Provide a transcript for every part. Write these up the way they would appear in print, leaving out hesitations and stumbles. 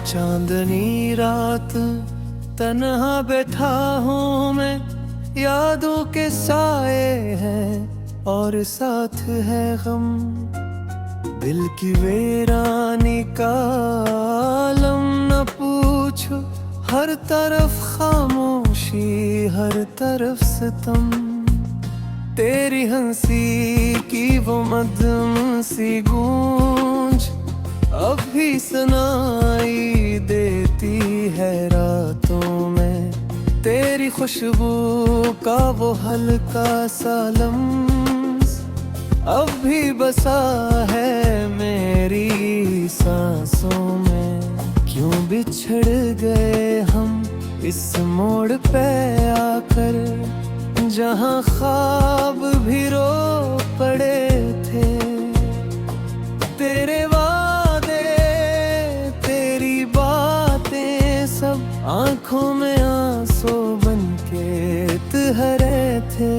चांदनी रात तन्हा बैठा हूँ मैं, यादों के साए हैं और साथ है गम। दिल की वीरानी का आलम न पूछो, हर तरफ खामोशी हर तरफ सितम। तेरी हंसी की वो मध्यम सी गूंज अब भी सुनाई देती है रातों में। तेरी खुशबू का वो हल्का सा लम्स अब भी बसा है मेरी सांसों में। क्यों बिछड़ गए हम इस मोड़ पे आकर, जहां ख्वाब भी रो पड़े थे। तेरे वादे तेरी बातें सब आंखों में आंसू बन के तहरे थे।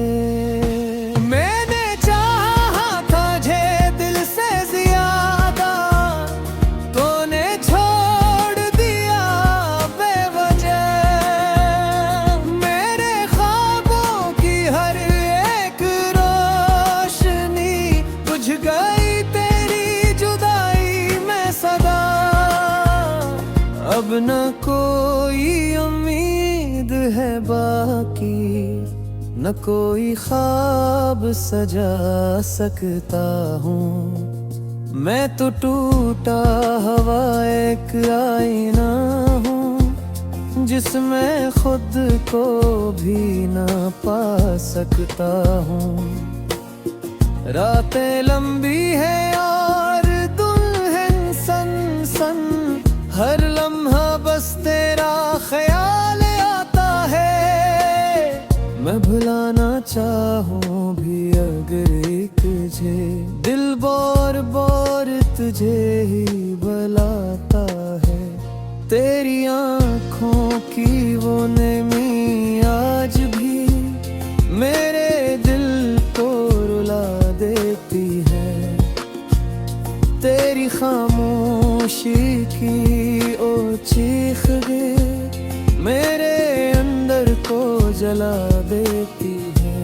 मैंने चाहा था जे दिल से ज्यादा, तूने छोड़ दिया बेवजह। मेरे ख्वाबों की हर एक रोशनी बुझ गई तेरी जुदाई में सदा। अब न कोई उम्मीद है बाकी, न कोई ख्वाब सजा सकता हूँ। मैं तो टूटा हुआ एक आईना हूँ, जिसमें खुद को भी न पा सकता हूँ। रातें लंबी है और दुल्हन सन सन, हर लम्हा बस तेरा ख्याल आता है। मैं भुलाना चाहूँ भी अगर एक तुझे, दिल बार बार तुझे ही बुलाता है। तेरी आँखों की वो नमी आज भी मेरे दिल को रुला देती है। तेरी खामोशी की ओ चीख गे मेरे अंदर को जला देती है।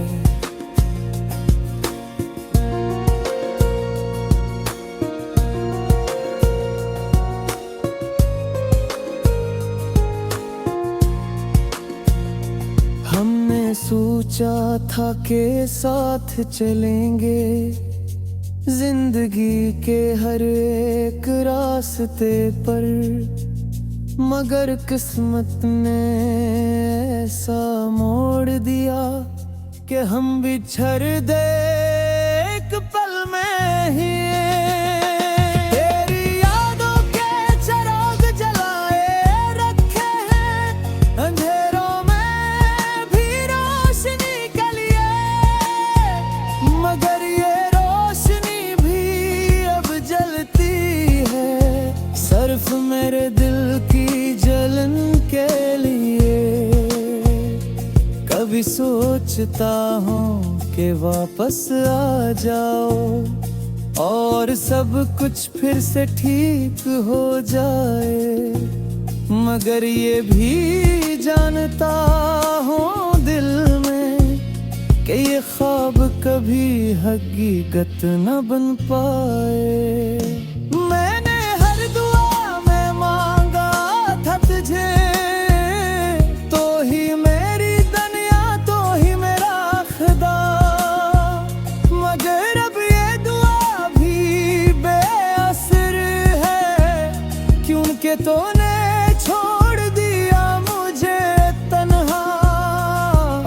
हमने सोचा था के साथ चलेंगे जिंदगी के हर एक रास्ते पर, मगर किस्मत ने ऐसा मोड़ दिया कि हम बिछड़ दे एक पल में ही। तेरी यादों के चिराग जलाए रखे हैं, अंधेरों में भी रोशनी के लिए। मगर ये रोशनी भी अब जलती है सिर्फ मेरे दिल की जलन के लिए। कभी सोचता हूँ कि वापस आ जाओ और सब कुछ फिर से ठीक हो जाए, मगर ये भी जानता हूँ दिल में कि ये ख्वाब कभी हकीकत न बन पाए। मैंने हर दुआ में मांगा था तुझे, तो ही मेरी दुनिया तो ही मेरा खुदा। मगर अब ये दुआ भी बेअसर है, क्योंकि तूने छोड़ दिया मुझे तन्हा।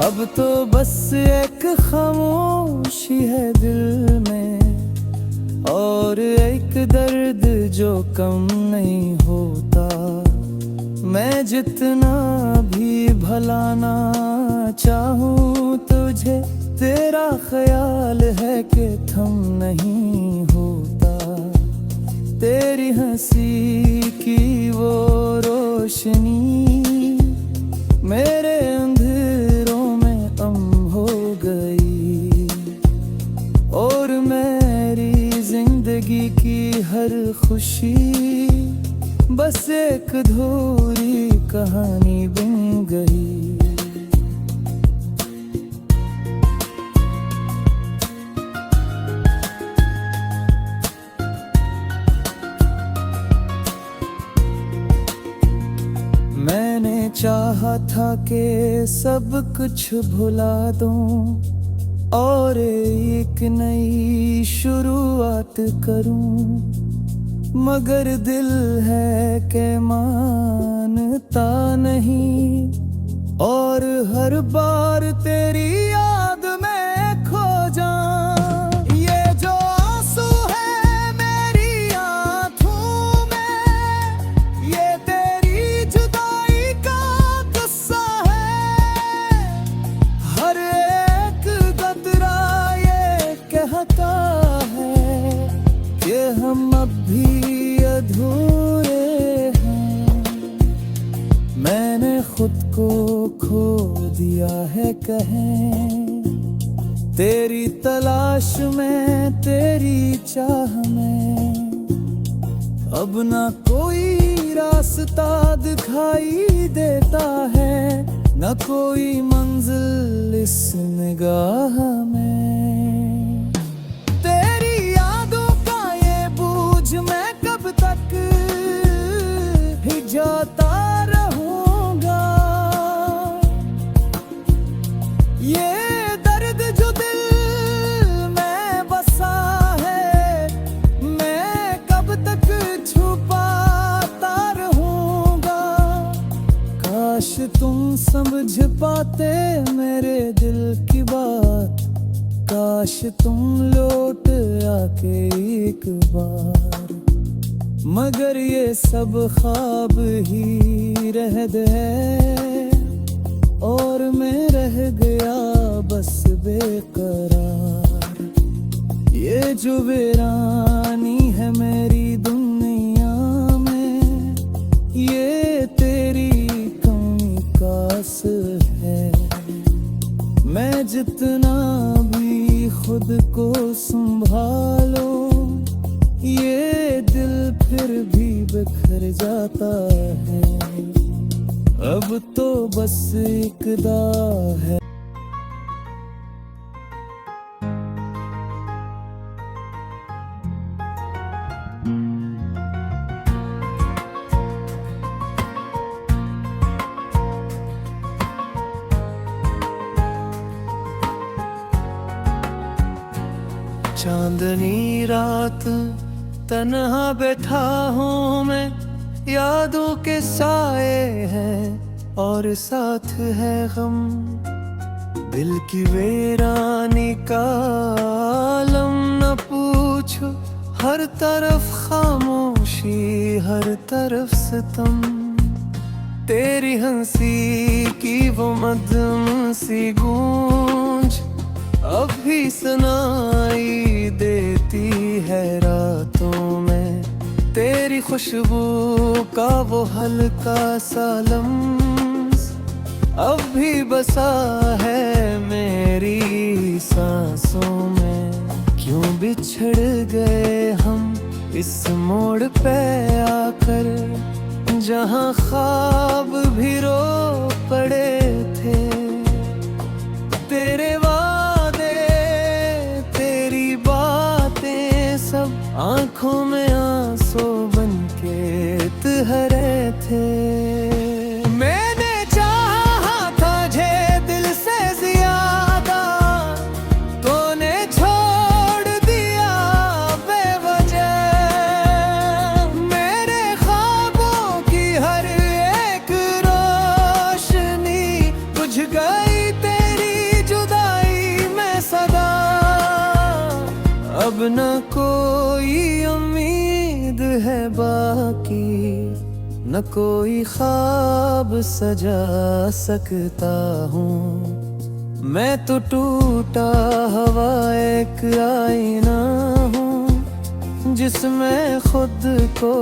अब तो बस एक खामोशी है दिल में और एक दर्द जो कम नहीं होता। मैं जितना भी भुलाना चाहूँ तुझे, तेरा ख्याल है कि थम नहीं होता। तेरी हंसी की वो रोशनी मेरे अंधेरों में हो गई, और मेरी जिंदगी की हर खुशी बस एक अधूरी कहानी बन गई। मैंने चाहा था कि सब कुछ भुला दूं और एक नई शुरुआत करूं, मगर दिल है कि मानता नहीं और हर बार तेरी याद में खो जाऊं। ये जो आंसू है मेरी आंखों में, ये तेरी जुदाई का गुस्सा है। हर एक कतरा ये कहता है कि हम अब भी अधूरे हैं। मैंने खुद को खो दिया है कहें, तेरी तलाश में, तेरी चाह में। अब ना कोई रास्ता दिखाई देता है, न कोई मंजिल इस निगाह में। तेरी यादों का ये बोझ मैं कब तक ही जाता रहूंगा। ये दर्द जो दिल में बसा है, मैं कब तक छुपाता रहूंगा। काश तुम समझ पाते मेरे दिल की बात, काश तुम लौट आके एक बार। मगर ये सब ख्वाब ही रह गए और मैं रह गया बस बेकरार। ये जो वीरानी है मेरी दुनिया में, ये तेरी कमी का असर है। मैं जितना भी खुद को संभालो, ये दिल फिर भी बिखर जाता है। अब तो बस एक दाह है। चांदनी रात तन्हा बैठा हूँ मैं, यादों के साए हैं और साथ है गम। दिल की वीरानी का आलम न पूछो, हर तरफ खामोशी, हर तरफ सितम। तेरी हंसी की वो मध्यम सी गूंज अब भी सुनाई देती है रातों में। तेरी खुशबू का वो हल्का सा लम्स अब भी बसा है मेरी सांसों में। क्यों बिछड़ गए हम इस मोड़ पे आकर, जहां ख्वाब भी रो पड़े थे। तेरे वादे, तेरी बातें सब आंखों में आंसू बन के तहरे थे। मैंने चाहा था जे दिल से ज्यादा, तूने छोड़ दिया बेवजह। मेरे ख्वाबों की हर एक रोशनी बुझ गई तेरी जुदाई में सदा। अब न कोई उम्मीद है बाकी, न कोई ख्वाब सजा सकता हूँ। मैं तो टूटा हुआ एक आईना हूँ, जिसमें खुद को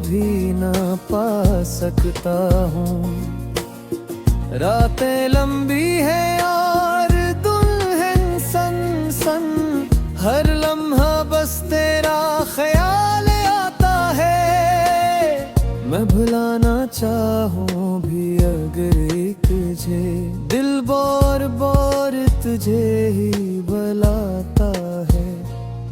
भी ना पा सकता हूँ। रातें लंबी है और दुल्हन सन सन, हर लम्हा बस तेरा ख्याल आता है। मैं भुलाना चाहूं भी अगर एक तुझे, दिल बार बार तुझे ही बुलाता है।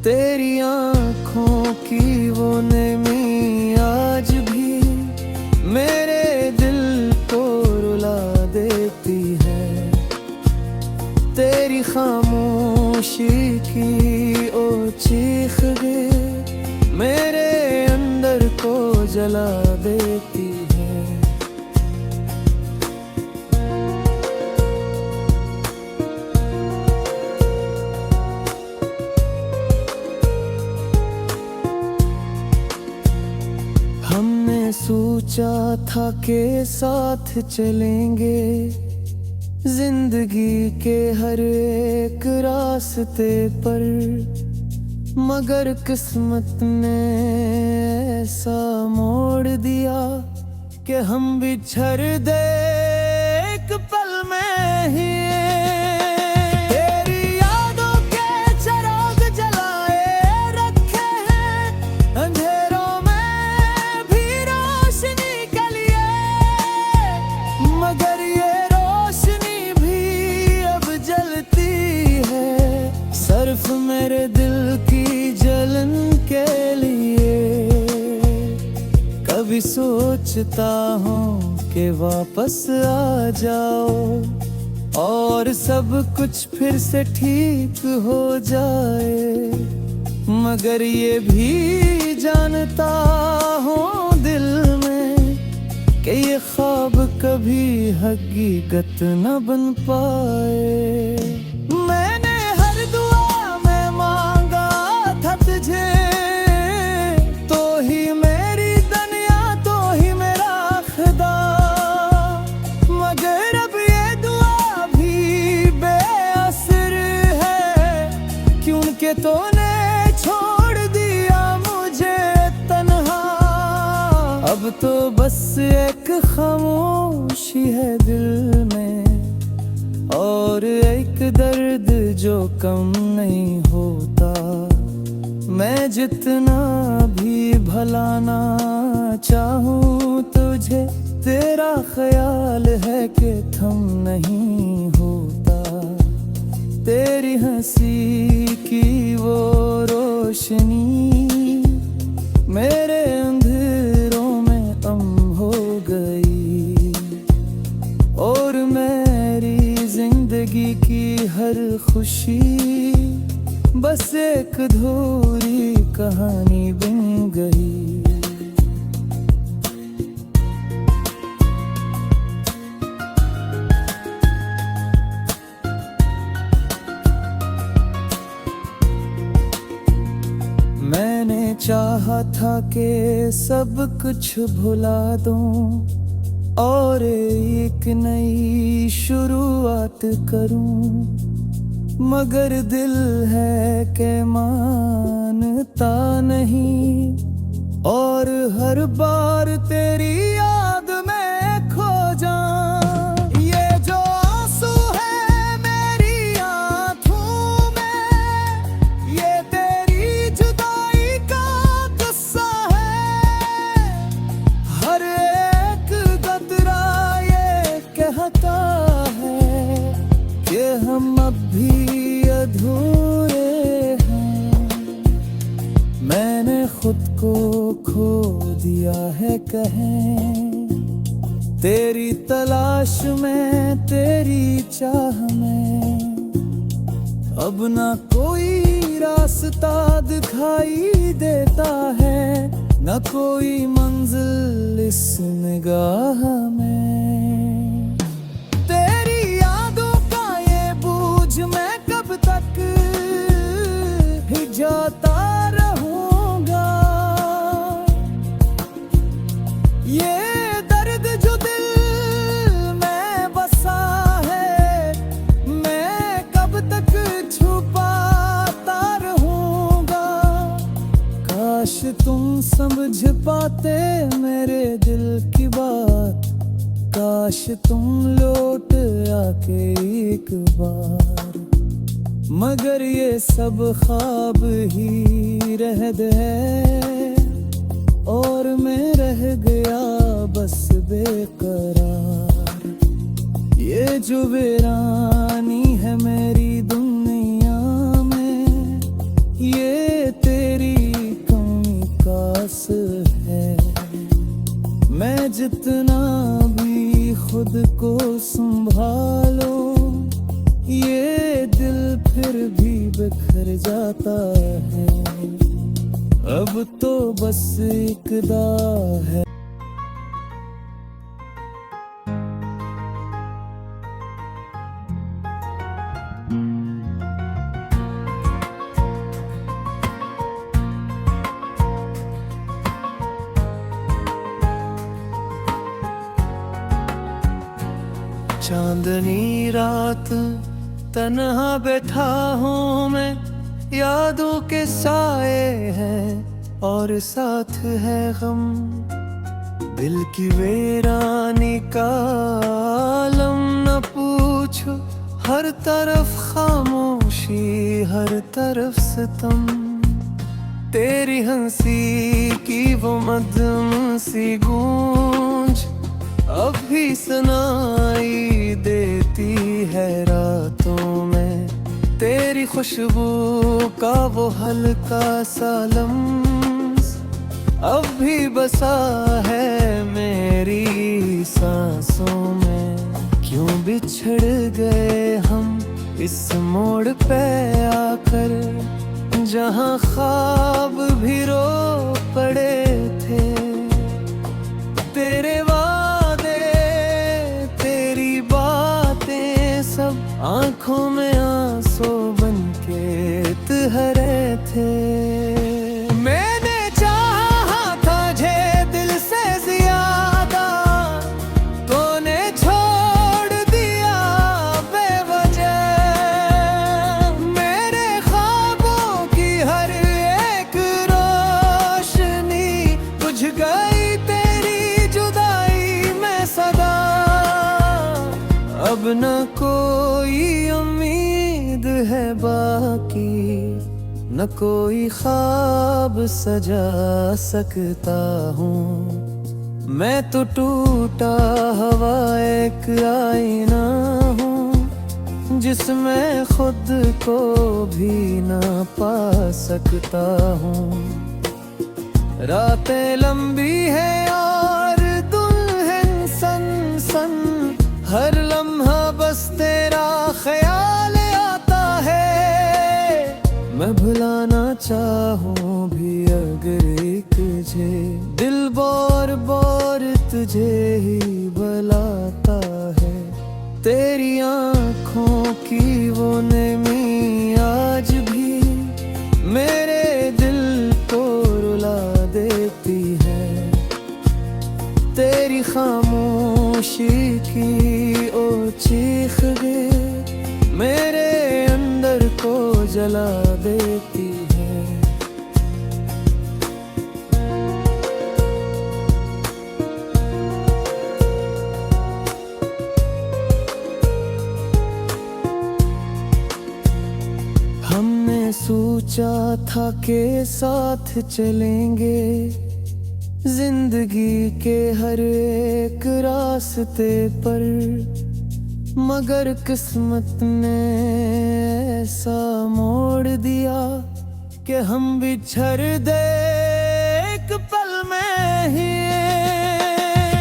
तेरी आँखों की वो नमी आज भी मेरे दिल को रुला देती है। तेरी खामोशी की ओ चीख मेरे अंदर को जला देती है। हमने सोचा था के साथ चलेंगे जिंदगी के हर एक रास्ते पर, मगर किस्मत ने ऐसा मोड़ दिया कि हम बिछड़ दे एक पल में ही। तेरी यादों के चिराग जलाए रखे हैं अंधेरों में भी रोशनी के लिए, मगर ये रोशनी भी अब जलती है सिर्फ मेरे दिल की जलन के लिए। कभी सोचता हूँ कि वापस आ जाओ और सब कुछ फिर से ठीक हो जाए, मगर ये भी जानता हूँ दिल में कि ये ख्वाब कभी हकीकत न बन पाए। कि तूने छोड़ दिया मुझे तन्हा, अब तो बस एक खामोशी है दिल में और एक दर्द जो कम नहीं होता। मैं जितना भी भुलाना चाहूँ तुझे, तेरा ख्याल है कि थम नहीं होता। तेरी हंसी की वो रोशनी मेरे अंधेरों में हो गई और मेरी जिंदगी की हर खुशी बस एक अधूरी कहानी बन गई। मैंने चाहा था कि सब कुछ भुला दूं और एक नई शुरुआत करूं, मगर दिल है कि मानता नहीं और हर बार तेरी याद में खो जाऊं। ये जो आंसू है मेरी आंखों में, ये तेरी जुदाई का गुस्सा है। हर एक कतरा ये कहता है कि हम अब भी अधूरे हैं। मैंने खुद को खो दिया है कहें तेरी तलाश में, तेरी चाह में। अब ना कोई रास्ता दिखाई देता है, ना कोई मंजिल इस निगाह में। तेरी यादों का ये बोझ मैं कब तक ही जाता रहूंगा। ये दर्द जो दिल में बसा है, मैं कब तक छुपाता रहूंगा। काश तुम समझ पाते मेरे दिल की बात, काश तुम लौट आके एक बार। मगर ये सब ख्वाब ही रह है, और मैं रह गया बस बेकरार। ये जो वीरानी है मेरी दुनिया में, ये तेरी कमी कास है। मैं जितना भी खुद को संभालो, ये दिल फिर भी बिखर जाता है। अब तो बस एक दा है। चांदनी रात तन्हा बैठा हूँ मैं, यादों के साए हैं और साथ है गम। दिल की वीरानी का आलम न पूछो, हर तरफ खामोशी हर तरफ सितम। तेरी हंसी की वो मध्यम सी गूंज अब भी सुनाई देती है रातों में। तेरी खुशबू का वो हल्का सा लम्स अब भी बसा है मेरी सांसों में। क्यों बिछड़ गए हम इस मोड़ पे आकर, जहां ख्वाब भी रो पड़े थे। तेरे सब आंखों में आंसू बनके तहरे थे। मैंने चाहा था जे दिल से ज्यादा, तूने छोड़ दिया बेवजह। मेरे ख्वाबों की हर एक रोशनी बुझ गई तेरी जुदाई में सदा। अब न कोई उम्मीद है बाकी, न कोई ख्वाब सजा सकता हूँ। मैं तो टूटा हुआ एक आईना हूँ, जिसमें खुद को भी न पा सकता हूँ। रातें लंबी है और दुल्हन सन सन, हर लम्हा बस तेरा ख्याल आता है। मैं भुलाना चाहूँ भी अगर एक तुझे, दिल बार बार तुझे ही बुलाता है। तेरी आँखों की वो नमी आज भी मेरे दिल को रुला देती है। तेरी खामोशी की ओ चीख गे मेरे अंदर को जला देती है। हमने सोचा था के साथ चलेंगे जिंदगी के हर एक रास्ते पर, मगर किस्मत ने ऐसा मोड़ दिया कि हम बिछड़ दे एक पल में ही।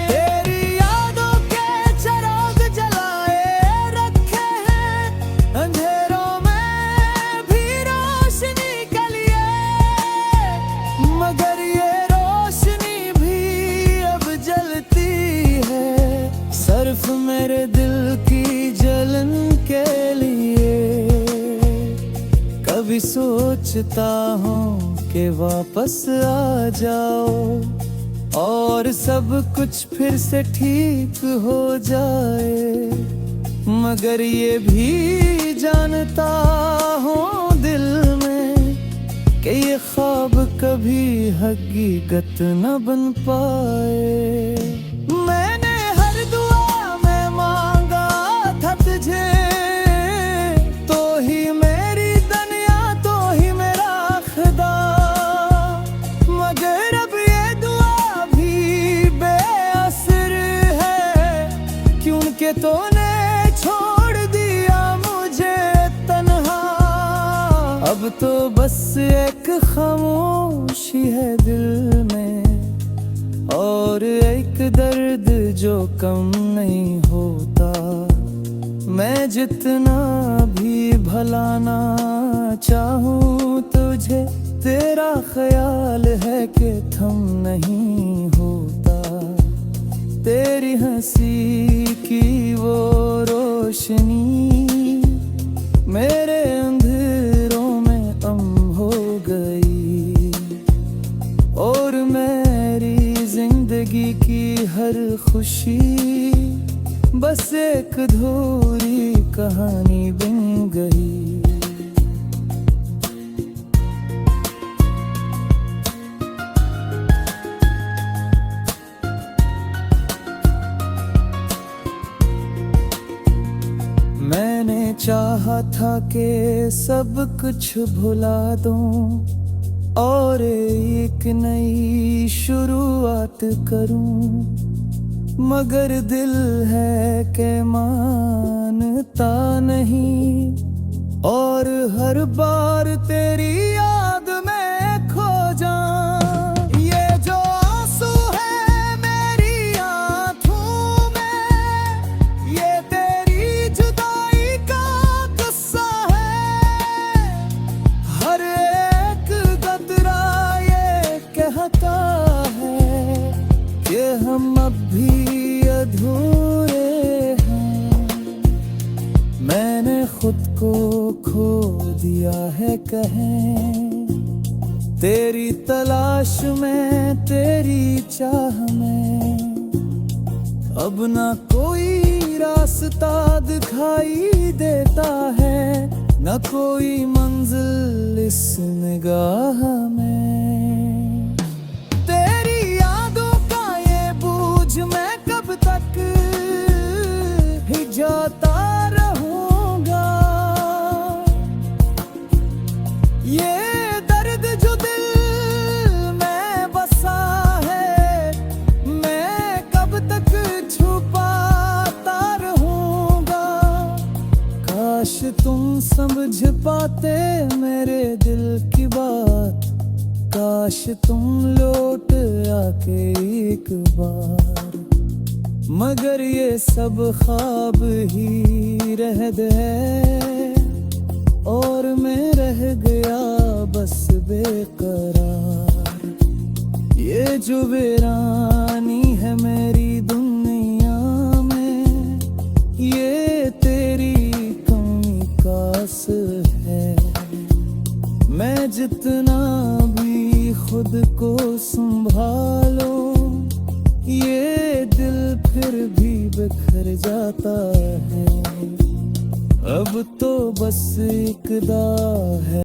तेरी यादों के चिराग जलाए रखे हैं, अंधेरों में भी रोशनी के लिए, मगर ये सिर्फ मेरे दिल की जलन के लिए। कभी सोचता हूँ कि वापस आ जाओ और सब कुछ फिर से ठीक हो जाए, मगर ये भी जानता हूँ दिल में कि ये ख्वाब कभी हकीकत न बन पाए। मैंने तुझे तो ही मेरी दुनिया, तो ही मेरा खुदा, मगर अब ये दुआ तूने छोड़ दिया मुझे तन्हा, अब तो बस एक खामोशी है दिल में, और एक दर्द जो कम नहीं होता। मैं जितना भी भुलाना चाहूँ तुझे, तेरा ख्याल है कि थम नहीं होता। तेरी हंसी की वो रोशनी मेरे अंधेरों में हो गई, और मेरी जिंदगी की हर खुशी बस एक अधूरी कहानी बन गई। मैंने चाहा था कि सब कुछ भुला दूं और एक नई शुरुआत करूं, मगर दिल है कि मानता नहीं, और हर बार तेरी याद में खो जाऊं। ये जो आंसू है मेरी आंखों में, ये तेरी जुदाई का गुस्सा है। हर एक कतरा ये कहता है कि हम अब भी अधूरे हैं। मैंने खुद को खो दिया है कहें, तेरी तलाश में, तेरी चाह में। अब ना कोई रास्ता दिखाई देता है, ना कोई मंजिल इस निगाह में। तेरी यादों का ये बोझ मैं कब तक ही जाता रहूंगा। ये दर्द जो दिल में बसा है, मैं कब तक छुपाता रहूंगा। काश तुम समझ पाते मेरे दिल की बात, काश तुम लौट आके एक बार। मगर ये सब ख्वाब ही रह गए, और मैं रह गया बस बेकरार। ये जो वीरानी है मेरी दुनिया में, ये तेरी कमी का असर है। मैं जितना भी खुद को संभालूं, ये दिल फिर भी बिखर जाता है। अब तो बस एक दा है।